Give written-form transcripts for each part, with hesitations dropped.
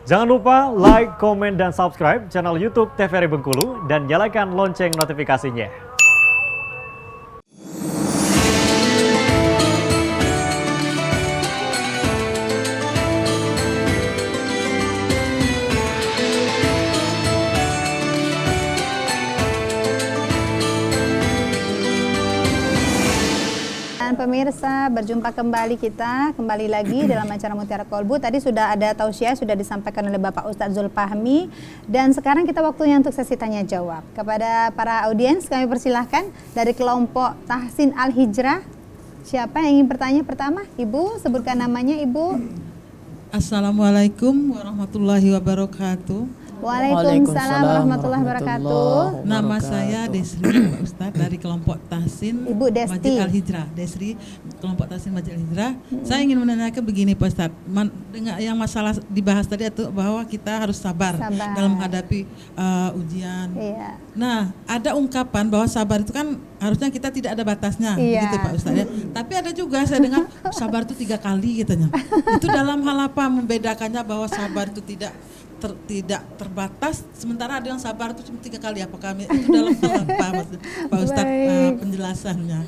Jangan lupa like, komen, dan subscribe channel YouTube TVRI Bengkulu dan nyalakan lonceng notifikasinya. Pemirsa, berjumpa kembali lagi dalam acara Mutiara Kolbu. Tadi sudah ada tausiah, sudah disampaikan oleh Bapak Ustadz Zulfahmi, dan sekarang kita waktunya untuk sesi tanya jawab. Kepada para audiens kami persilahkan dari kelompok Tahsin Al-Hijrah. Siapa yang ingin bertanya pertama? Ibu, sebutkan namanya Ibu. Assalamualaikum warahmatullahi wabarakatuh. Waalaikumsalam warahmatullahi wabarakatuh. Nama saya Desri, Pak Ustadz, dari kelompok Tahsin Ibu Desti. Masjid Al-Hijrah. Desri, kelompok Tahsin Masjid Al-Hijrah. Saya ingin menanyakan begini, Pak Ustadz. Dengan yang masalah dibahas tadi itu bahwa kita harus sabar dalam menghadapi ujian. Iya. Nah, ada ungkapan bahwa sabar itu kan harusnya kita tidak ada batasnya, gitu Pak Ustadz ya. Tapi ada juga saya dengar sabar itu 3 kali katanya. Itu dalam hal apa membedakannya bahwa sabar itu tidak terbatas, sementara ada yang sabar itu cuma 3 kali? Apakah itu dalam hal apa, Pak Ustadz, penjelasannya?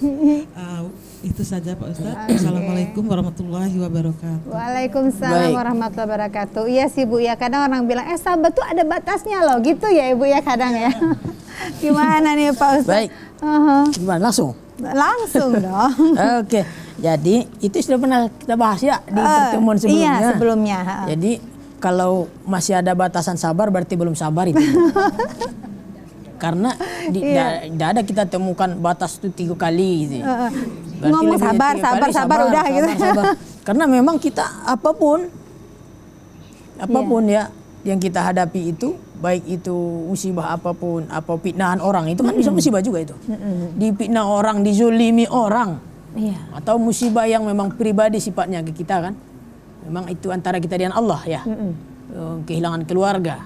Itu saja Pak Ustadz. Assalamualaikum warahmatullahi wabarakatuh. Waalaikumsalam warahmatullahi wabarakatuh. Iya sih Bu, ya kadang orang bilang sabar tuh ada batasnya loh, gitu ya Ibu ya kadang ya. Gimana nih Pak Ustadz? Baik. Gimana, langsung? Langsung dong. Oke, jadi itu sudah pernah kita bahas ya di pertemuan sebelumnya. Iya, sebelumnya. Jadi kalau masih ada batasan sabar berarti belum sabar itu. Karena tidak ada kita temukan batas itu 3 kali gitu. Ngomong sabar udah gitu. Sabar. Karena memang kita apapun ya yang kita hadapi itu, baik itu musibah apapun, apa fitnahan orang, itu kan bisa musibah juga itu. Difitnah orang, dizolimi orang, atau musibah yang memang pribadi sifatnya ke kita kan. Memang itu antara kita dengan Allah ya. Kehilangan keluarga,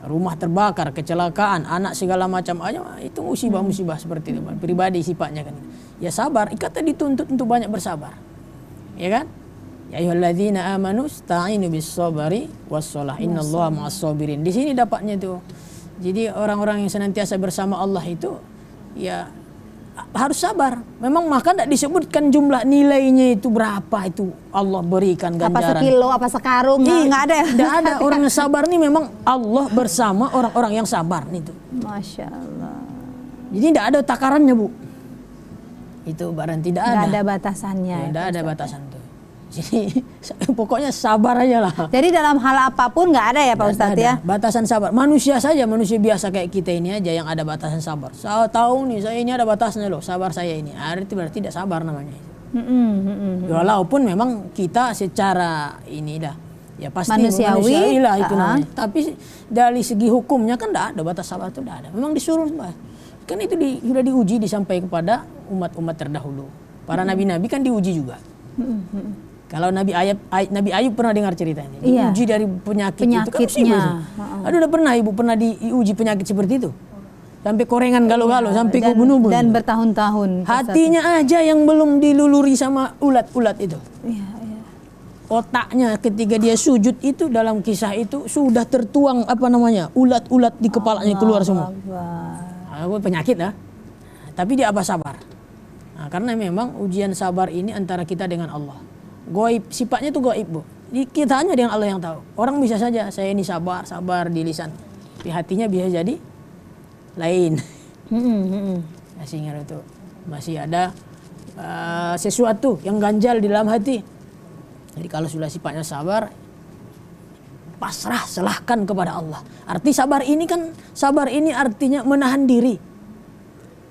rumah terbakar, kecelakaan, anak segala macam aja, itu musibah-musibah seperti itu, pribadi sifatnya kan. Ya sabar, kita dituntut untuk banyak bersabar. Ya kan? Ya ayyuhalladzina amanu ista'inu bis-sabri was-shalah innallaha ma'as-sabirin. Di sini dapatnya itu. Jadi orang-orang yang senantiasa bersama Allah itu ya harus sabar. Memang maka tidak disebutkan jumlah nilainya itu berapa itu Allah berikan ganjaran. Apa sekilo, apa sekarung, nggak ada. Tidak ada. Orang yang sabar nih memang Allah bersama orang-orang yang sabar itu. Masya Allah. Jadi tidak ada takarannya Bu. Itu barang tidak ada. Tidak ada batasannya. Tidak ada batasan tuh. Jadi pokoknya sabar aja lah. Jadi dalam hal apapun nggak ada ya Pak Ustadz ya? Batasan sabar. Manusia saja, manusia biasa kayak kita ini aja yang ada batasan sabar. Saya tahu nih, saya ini ada batasnya loh, sabar saya ini. Berarti tidak sabar namanya. Walaupun memang kita secara ini dah, ya pasti manusiawi lah itu namanya. Tapi dari segi hukumnya kan tidak ada batas sabar itu, tidak ada. Memang disuruh kan itu sudah diuji disampaikan kepada umat-umat terdahulu. Para nabi-nabi kan diuji juga. Kalau Nabi Ayub pernah dengar ceritanya, diuji dari penyakitnya. Itu kan aduh, udah pernah Ibu pernah diuji penyakit seperti itu? Sampai korengan galau-galau, sampai bunuh-bunuh. Dan bertahun-tahun. Hatinya aja yang belum diluluri sama ulat-ulat itu. Otaknya ketika dia sujud itu, dalam kisah itu sudah tertuang ulat-ulat di kepalanya keluar semua. Penyakit lah. Tapi dia sabar. Nah, karena memang ujian sabar ini antara kita dengan Allah. Goib, sifatnya itu goib Bu. Kita hanya dengan Allah yang tahu. Orang bisa saja saya ini sabar di lisan, tapi hatinya bisa jadi lain. Sehingga itu masih ada sesuatu yang ganjal di dalam hati. Jadi kalau sudah sifatnya sabar, pasrah, serahkan kepada Allah. Arti sabar ini artinya menahan diri.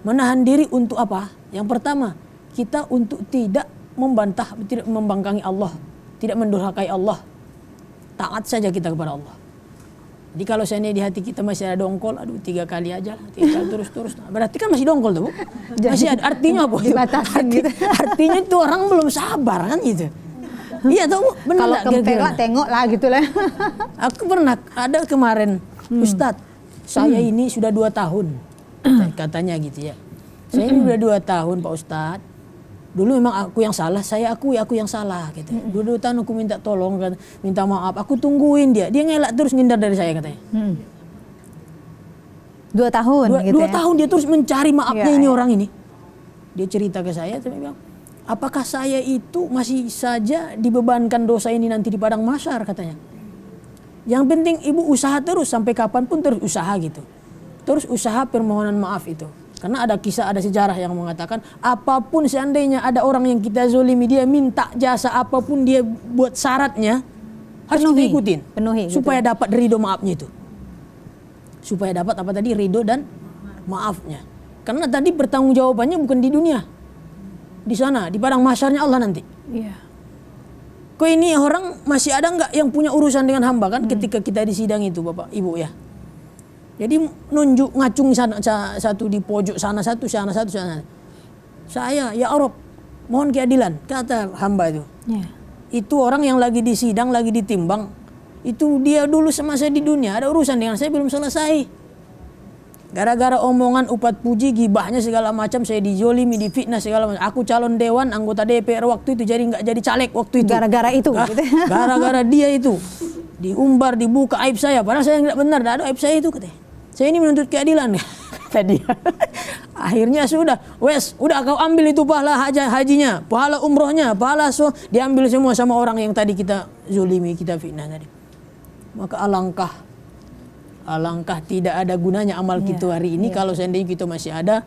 Menahan diri untuk apa? Yang pertama, kita untuk tidak membantah, tidak membangkangi Allah, tidak mendurhakai Allah. Taat saja kita kepada Allah. Jadi kalau seandainya di hati kita masih ada dongkol, 3 kali aja lah, 3 kali terus. Berarti kan masih dongkol tuh Bu. Masih ada, artinya apa? Artinya itu orang belum sabar kan gitu. Iya tahu benar. Kalau kempela tengok lah gitu lah. Aku pernah ada kemarin, Ustadz, saya ini sudah 2 tahun. Katanya gitu ya. Saya ini udah 2 tahun Pak Ustadz. Dulu memang aku yang salah, saya akui aku yang salah gitu. Dulu aku minta tolong, minta maaf, aku tungguin dia ngelak terus ngindar dari saya katanya. 2 tahun gitu Dua ya. tahun dia terus mencari maafnya Iya, ini iya. orang ini. Dia cerita ke saya, saya bilang, apakah saya itu masih saja dibebankan dosa ini nanti di padang mahsyar katanya. Yang penting ibu usaha terus sampai kapanpun terus usaha gitu. Terus usaha permohonan maaf itu. Karena ada kisah, ada sejarah yang mengatakan apapun seandainya ada orang yang kita zolimi, dia minta jasa apapun dia buat syaratnya harus kita ikutin. Penuhi gitu. Supaya dapat ridho maafnya itu. Supaya dapat apa tadi, ridho dan maafnya. Karena tadi pertanggungjawabannya bukan di dunia. Di sana, di padang mahsyarnya Allah nanti. Iya. Kok ini orang masih ada nggak yang punya urusan dengan hamba kan ketika kita di sidang itu Bapak Ibu ya. Jadi nunjuk ngacung sana, satu di pojok sana satu. Saya ya Allah mohon keadilan kata hamba itu. Iya. Itu orang yang lagi di sidang, lagi ditimbang. Itu dia dulu semasa di dunia ada urusan dengan saya belum selesai. Gara-gara omongan upat puji, gibahnya segala macam, saya dijolimi, difitnah segala macam. Aku calon dewan, anggota DPR waktu itu jadi nggak jadi caleg waktu itu. Gara-gara itu Ah, gitu. gara-gara dia itu diumbar, dibuka aib saya. Padahal saya nggak benar, tidak ada aib saya itu katanya. Saya ini menuntut keadilan tadi. Akhirnya sudah, udah kau ambil itu pahala hajinya, pahala umrohnya, pahala diambil semua sama orang yang tadi kita zolimi, kita fitnah tadi. Maka alangkah tidak ada gunanya amal kita hari ini kalau seandainya kita masih ada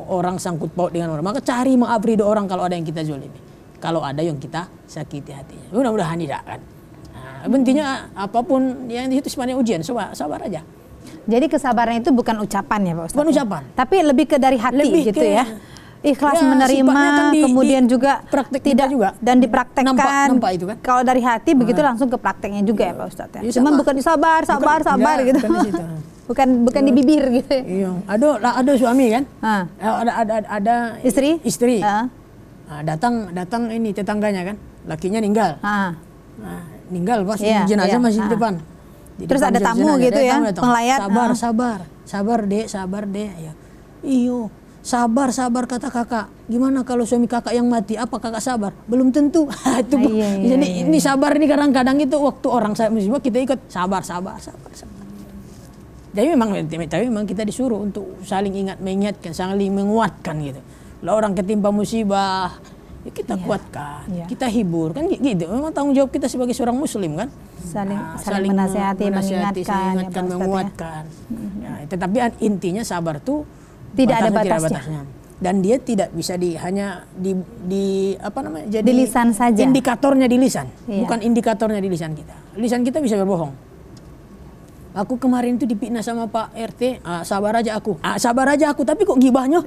orang sangkut paut dengan orang. Maka cari maaf ridho orang kalau ada yang kita zolimi. Kalau ada yang kita sakiti hatinya. Mudah-mudahan tidak kan. Nah, intinya apapun yang itu sebenarnya ujian, sabar aja. Jadi kesabaran itu bukan ucapan ya Pak Ustadz? Bukan ucapan. Tapi lebih ke dari hati Lebih gitu ke- ya. Ikhlas Ya, menerima, sifatnya kan kemudian juga praktek kita tidak juga. dan dipraktekkan. Nampak itu kan. Kalau dari hati begitu langsung ke prakteknya juga ya Pak Ustadz ya. Ya, Cuman sama. bukan sabar Enggak, gitu. bukan di situ. bukan di bibir gitu ya. Iya, ada suami kan? Ah. Ada Istri? Istri. Ah. Nah, datang ini tetangganya kan, lakinya meninggal. Ah. Nah, meninggal pas Iya, jenazah iya. masih di Ah. depan. Di Terus depan ada tamu jenazah. gitu Ada ya, tamu datang. penglayat. Sabar dek ya. Iyo, sabar kata kakak. Gimana kalau suami kakak yang mati, apa kakak sabar? Belum tentu. Itu Iya, jadi ini sabar ini kadang-kadang itu waktu orang musibah kita ikut sabar. Tapi memang kita disuruh untuk saling mengingatkan, saling menguatkan gitu. Kalau orang ketimpa musibah, ya kita kuatkan, Iya. kita hibur kan gitu. Memang tanggung jawab kita sebagai seorang muslim kan. Saling menasihati, mengingatkan, ya, Pak Ustadz, ya. menguatkan. Ya, tetapi intinya sabar tuh Tidak ada batasnya, batasnya. Dan dia tidak bisa hanya di apa namanya? Jadi Di lisan saja. Indikatornya di lisan, Iya. bukan indikatornya di lisan kita. Lisan kita bisa berbohong. Aku kemarin tuh dipitnah sama Pak RT, sabar aja aku, tapi kok gibahnya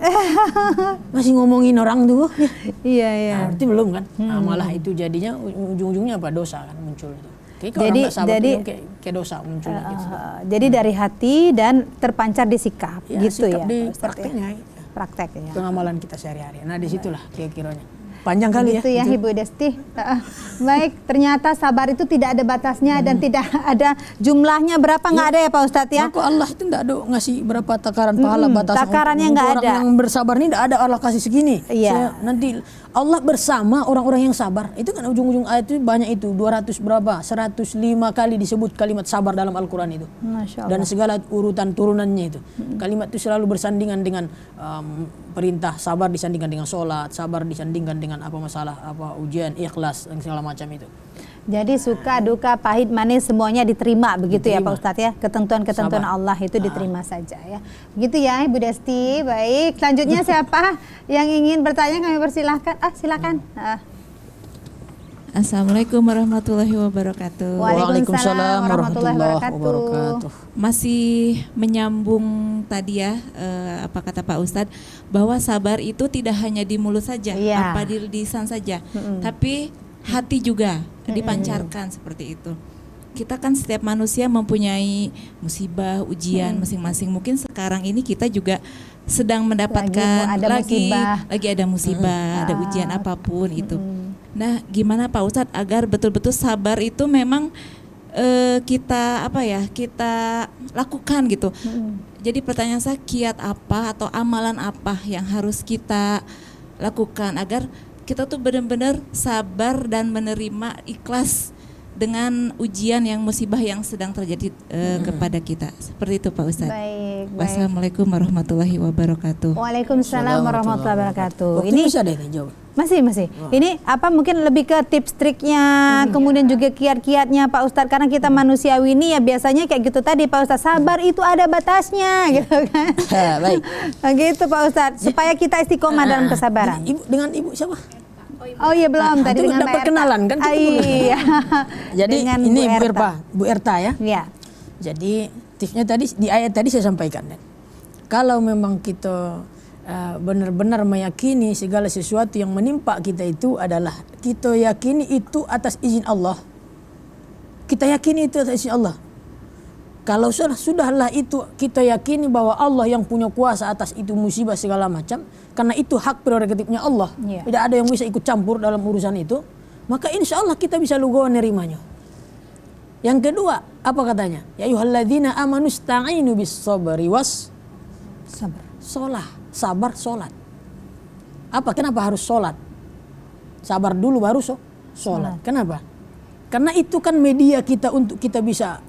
masih ngomongin orang tuh. Iya, iya. Nah, berarti belum kan? Nah, malah itu jadinya ujung-ujungnya apa, dosa kan muncul itu. Kayak kalau Jadi- orang nggak sabar jadi- tuh kayak dosa munculnya gitu. Jadi dari hati dan terpancar di sikap Ya, gitu sikap ya. di Pak Ustadz, ya. prakteknya, Praktek ya. pengamalan kita sehari-hari. Nah disitulah kira-kiranya. Panjang kali Gitu ya Itu. Ibu Desti. Baik, ternyata sabar itu tidak ada batasnya dan tidak ada jumlahnya berapa nggak ada ya Pak Ustadz ya. Maka Allah itu tidak ada ngasih berapa takaran pahala batasan. takarannya untuk nggak orang ada. yang bersabar ini tidak ada Allah kasih segini. Iya. Nanti Allah bersama orang-orang yang sabar. Itu kan ujung-ujung ayat itu banyak itu 200 berapa? 105 kali disebut kalimat sabar dalam Al-Qur'an itu. Masya Allah. Dan segala urutan turunannya itu. Kalimat itu selalu bersandingan dengan perintah sabar disandingkan dengan sholat, sabar disandingkan dengan apa masalah, apa ujian, ikhlas dan segala macam itu. Jadi suka, duka, pahit, manis semuanya diterima begitu ya Diterima. Pak Ustadz ya. Ketentuan-ketentuan Sabar. Allah itu diterima saja ya. Begitu ya Ibu Desti. Baik, selanjutnya siapa yang ingin bertanya kami persilahkan. Silakan. Assalamualaikum warahmatullahi wabarakatuh. Waalaikumsalam warahmatullahi wabarakatuh. Masih menyambung tadi ya apa kata Pak Ustadz bahwa sabar itu tidak hanya di mulut saja, Iya. apa di lisan saja, tapi hati juga dipancarkan seperti itu. Kita kan setiap manusia mempunyai musibah, ujian masing-masing. Mungkin sekarang ini kita juga sedang mendapatkan lagi ada musibah, ada ujian apapun itu. Nah, gimana Pak Ustadz agar betul-betul sabar itu memang kita lakukan gitu. Jadi pertanyaan saya, kiat apa atau amalan apa yang harus kita lakukan agar kita tuh benar-benar sabar dan menerima ikhlas dengan ujian yang musibah yang sedang terjadi kepada kita. Seperti itu Pak Ustadz. Baik, baik. Wassalamualaikum warahmatullahi wabarakatuh. Waalaikumsalam warahmatullahi wabarakatuh. Waktu Ini bisa deh nih jawab. masih. Ini apa mungkin lebih ke tips triknya, kemudian juga kiat-kiatnya Pak Ustadz, karena kita manusiawi ini ya biasanya kayak gitu tadi Pak Ustadz, sabar itu ada batasnya gitu kan. Baik. Gitu Pak Ustadz, supaya kita istiqomah dalam kesabaran. Dengan ibu siapa? Oh iya belum tadi itu dengan dapat Mbak Erta. kenalan kan kita belum. Iya. Jadi Dengan ini Bu Bu Erta ya. Iya. Jadi tipsnya tadi di ayat tadi saya sampaikan. Kalau memang kita benar-benar meyakini segala sesuatu yang menimpa kita itu adalah kita yakini itu atas izin Allah. Kita yakini itu atas izin Allah. Kalau sudahlah itu kita yakini bahwa Allah yang punya kuasa atas itu musibah segala macam, karena itu hak prerogatifnya Allah. Yeah. Tidak ada yang bisa ikut campur dalam urusan itu, maka insya Allah kita bisa lugu nerimanya. Yang kedua, apa katanya? Ya ayyuhalladzina amanu sta'inu bis sabri was Sabar. sabar solat. Apa? Kenapa harus solat? Sabar dulu baru solat. Kenapa? Karena itu kan media kita untuk kita bisa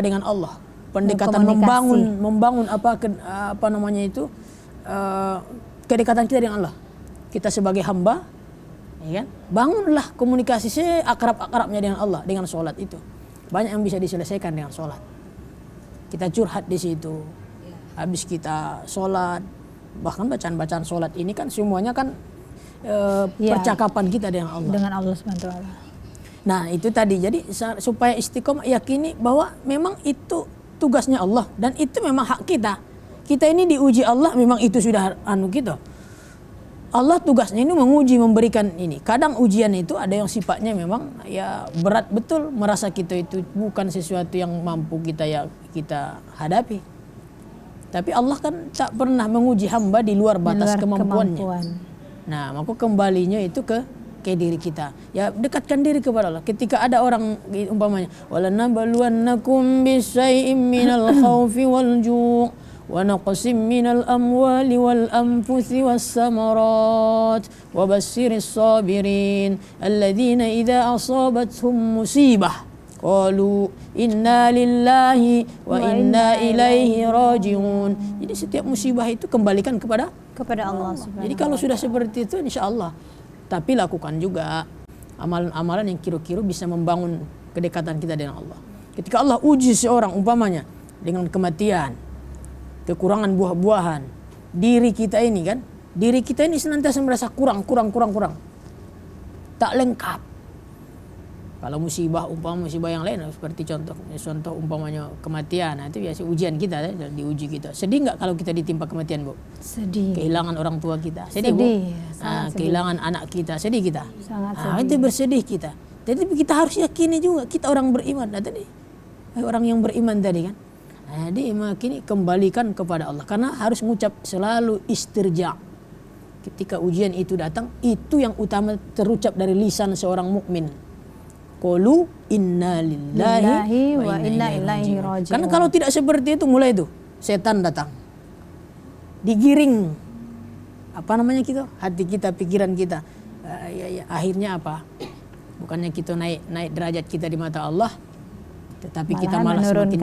dengan Allah, pendekatan membangun kedekatan kita dengan Allah. Kita sebagai hamba, ya kan? Bangunlah komunikasi seakrab-akrabnya dengan Allah dengan sholat itu. Banyak yang bisa diselesaikan dengan sholat. Kita curhat di situ. Habis kita sholat, bahkan bacaan-bacaan sholat ini kan semuanya kan percakapan kita dengan Allah. Dengan Allah SWT. Nah itu tadi, jadi supaya istiqomah yakini bahwa memang itu tugasnya Allah dan itu memang hak kita. Kita ini diuji Allah, memang itu sudah kita. Allah tugasnya ini menguji, memberikan ini. Kadang ujian itu ada yang sifatnya memang ya berat betul, merasa kita itu bukan sesuatu yang mampu kita hadapi. Tapi Allah kan tak pernah menguji hamba di luar batas kemampuannya. Nah maka kembalinya itu ke diri kita. Ya dekatkan diri kepada Allah. Ketika ada orang umpamanya walanabluwannakum bisyai'im minal khaufi wal ju' wa naqsim minal amwali wal anfusi was samarat wa bassiris sabirin alladzina idza asabathum musibah qalu inna lillahi wa inna ilaihi raji'un. Jadi setiap musibah itu kembalikan kepada Allah Subhanahu. Jadi kalau sudah seperti itu insyaallah. Tapi lakukan juga amalan-amalan yang kira-kira bisa membangun kedekatan kita dengan Allah. Ketika Allah uji seorang umpamanya dengan kematian, kekurangan buah-buahan, diri kita ini senantiasa merasa kurang. Tak lengkap. Kalau musibah yang lain seperti contoh umpamanya kematian, nah itu biasa ujian kita diuji kita. Sedih nggak kalau kita ditimpa kematian, Bu? Sedih. Kehilangan orang tua kita. Sedih, Bu? Kehilangan anak kita, sedih kita. Sangat sedih. Itu bersedih kita. Tapi kita harus yakini juga kita orang beriman. Nah, tadi orang yang beriman tadi kan. Jadi makini kembalikan kepada Allah karena harus mengucap selalu istirja. Ketika ujian itu datang, itu yang utama terucap dari lisan seorang mukmin. Qalu inna lillahi wa inna ilaihi raji'un. Karena kalau tidak seperti itu mulai itu setan datang. Digiring hati kita, pikiran kita. Akhirnya apa? Bukannya kita naik derajat kita di mata Allah, tetapi kita malah semakin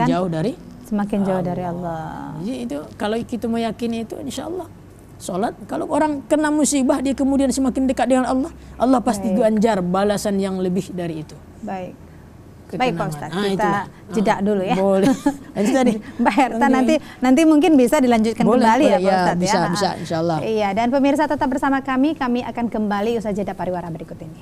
jauh dari Allah. Jadi itu kalau kita meyakini itu insyaallah sholat. Kalau orang kena musibah dia kemudian semakin dekat dengan Allah, Allah pasti ganjar balasan yang lebih dari itu. Baik Pak Ustadz, kita jeda dulu ya. Boleh. Itu tadi Mbak Herta nanti mungkin bisa dilanjutkan kembali ya Pak Ustadz bisa insyaallah. Iya, dan pemirsa tetap bersama kami akan kembali usai jeda pariwara berikut ini.